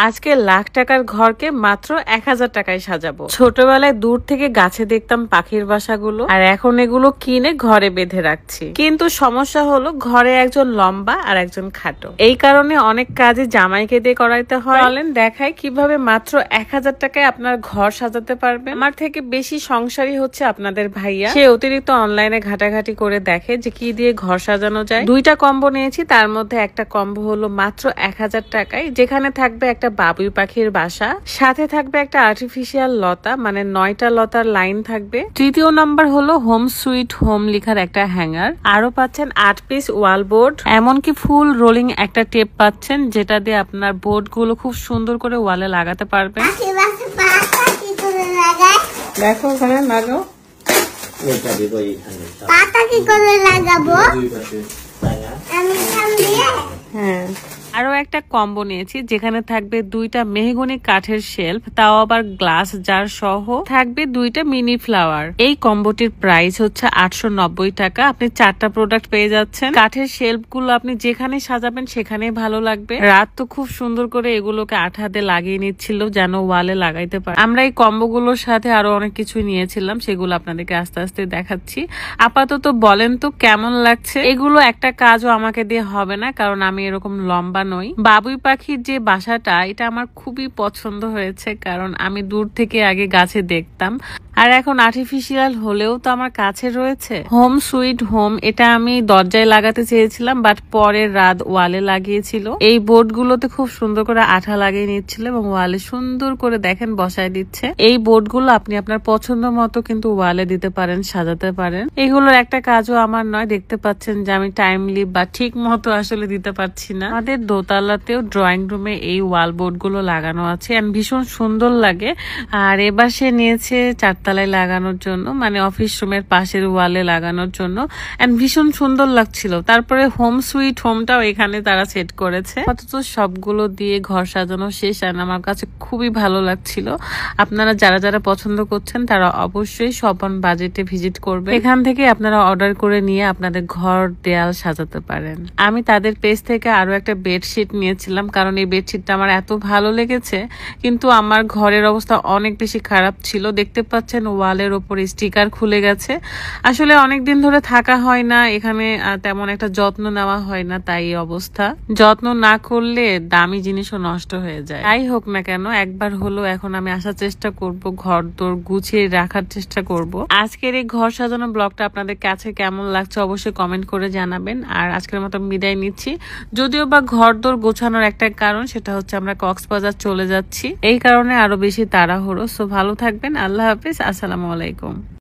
আজকে লাখ টাকার ঘরকে মাত্র 1000 টাকায় সাজাবো। ছোটবেলায় দূর থেকে গাছে দেখতাম পাখির বাসাগুলো, আর এখন এগুলো কিনে ঘরে বেঁধে রাখছি। কিন্তু সমস্যা হলো ঘরে একজন লম্বা আর একজন খাটো, এই কারণে অনেক কাজে জামাইকে দিয়ে করাইতে হয়। চলেন দেখাই কিভাবে মাত্র 1000 টাকায় আপনার ঘর সাজাতে পারবেন। আমার থেকে বেশি সংসারী হচ্ছে আপনাদের ভাইয়া। সে অতিরিক্ত অনলাইনে ঘাটাঘাটি করে দেখে যে কি দিয়ে ঘর সাজানো যায়। দুইটা কম্বো নিয়েছি, তার মধ্যে একটা কম্বো হলো মাত্র 1000 টাকায়, যেখানে থাকবে একটা বাবুই পাখির বাসা, সাথে থাকবে একটা আর্টিফিশিয়াল লতা, মানে 9টা লতার লাইন থাকবে। তৃতীয় নাম্বার হলো হোম সুইট হোম লেখার একটা হ্যাঙ্গার, আরো পাচ্ছেন 8 পিস ওয়াল বোর্ড, এমনকি ফুল রোলিং একটা টেপ পাচ্ছেন, যেটা দিয়ে আপনার বোর্ড গুলো খুব সুন্দর করে ওয়ালে লাগাতে পারবেন। দেখো ওখানে লাগাও। পাতা কি করে লাগাবো? হ্যাঁ, আরো একটা কম্বো নিয়েছি, যেখানে থাকবে 2টা মেহগনি কাঠের শেলফ, তাও আবার গ্লাস জার সহ, থাকবে 2টা মিনি ফ্লাওয়ার। এই কম্বোটির প্রাইস হচ্ছে 890 টাকা। আপনি 4টা প্রোডাক্ট পেয়ে যাচ্ছেন। কাঠের শেলফ গুলো আপনি যেখানে সাজাবেন সেখানেই ভালো লাগবে। রাত তো খুব সুন্দর করে এগুলোকে আঠাতে লাগিয়ে নিচ্ছিল যেন ওয়ালে লাগাইতে পারে। আমরা এই কম্বো গুলোর সাথে আরো অনেক কিছু নিয়েছিলাম, সেগুলো আপনাদেরকে আস্তে আস্তে দেখাচ্ছি। আপাতত বলেন তো কেমন লাগছে? এগুলো একটা কাজও আমাকে দিয়ে হবে না, কারণ আমি এরকম লম্বা নই। বাবুই পাখির যে বাসাটা, এটা আমার খুবই পছন্দ হয়েছে, কারণ আমি দূর থেকে আগে গাছে দেখতাম, আর এখন আর্টিফিশিয়াল হলেও তো আমার কাছে রয়েছে। হোম সুইট হোম, এটা আমি দরজায় লাগাতে চেয়েছিলাম, বাট পরের রাত ওয়ালে লাগিয়েছিল। এই বোর্ড গুলোতে খুব সুন্দর করে আঠা লাগিয়ে নিচ্ছিল এবং ওয়ালে সুন্দর করে দেখেন বসায় দিচ্ছে। এই বোর্ড গুলো আপনি আপনার পছন্দ মতো কিন্তু ওয়ালে দিতে পারেন, সাজাতে পারেন। এগুলোর একটা কাজও আমার নয়, দেখতে পাচ্ছেন যে আমি টাইমলি বা ঠিক মতো আসলে দিতে পারছি না। আমাদের দোতলাতেও ড্রয়িং রুমে এই ওয়াল বোর্ড গুলো লাগানো আছে, এন্ড ভীষণ সুন্দর লাগে। আর এবার সে নিয়েছে 4 তলায় লাগানোর জন্য, মানে অফিস রুমের পাশের ওয়ালে লাগানোর জন্য, এন্ড ভীষণ সুন্দর লাগছিল। তারপরে হোম সুইট হোমটাও এখানে তারা সেট করেছে। অথচ সবগুলো দিয়ে ঘর সাজানো শেষ, আর আমার কাছে খুবই ভালো লাগছিল। আপনারা যারা যারা পছন্দ করছেন তারা অবশ্যই শপন বাজেটে ভিজিট করবে। এখান থেকে আপনারা অর্ডার করে নিয়ে আপনাদের ঘর দেয়াল সাজাতে পারেন। আমি তাদের পেজ থেকে আরো একটা বেডশিট নিয়েছিলাম, কারণ এই বেডশিটটা আমার এত ভালো লেগেছে, কিন্তু আমার ঘরের অবস্থা অনেক বেশি খারাপ ছিল। দেখতে পাচ্ছেন ওয়ালের ওপর স্টিকার খুলে গেছে। আসলে অনেকদিন ধরে থাকা হয় না এখানে, তেমন একটা যত্ন নেওয়া হয় না, তাই এই অবস্থা। যত্ন না করলে দামি জিনিসও নষ্ট হয়ে যায়। তাই হোক না কেন, একবার হলো এখন আমি আসার চেষ্টা করব, ঘর দোর গুছিয়ে রাখার চেষ্টা করব। আজকের এই ঘর সাজানো ব্লগটা আপনাদের কাছে কেমন লাগছে অবশ্যই কমেন্ট করে জানাবেন। আর আজকের মতো বিদায় নিচ্ছি। যদিও বা ঘর দোর গোছানোর একটা কারণ, সেটা হচ্ছে আমরা কক্সবাজার চলে যাচ্ছি, এই কারণে আরো বেশি তাড়াহুড়ো। সো ভালো থাকবেন, আল্লাহ হাফিজ, আসসালামু আলাইকুম।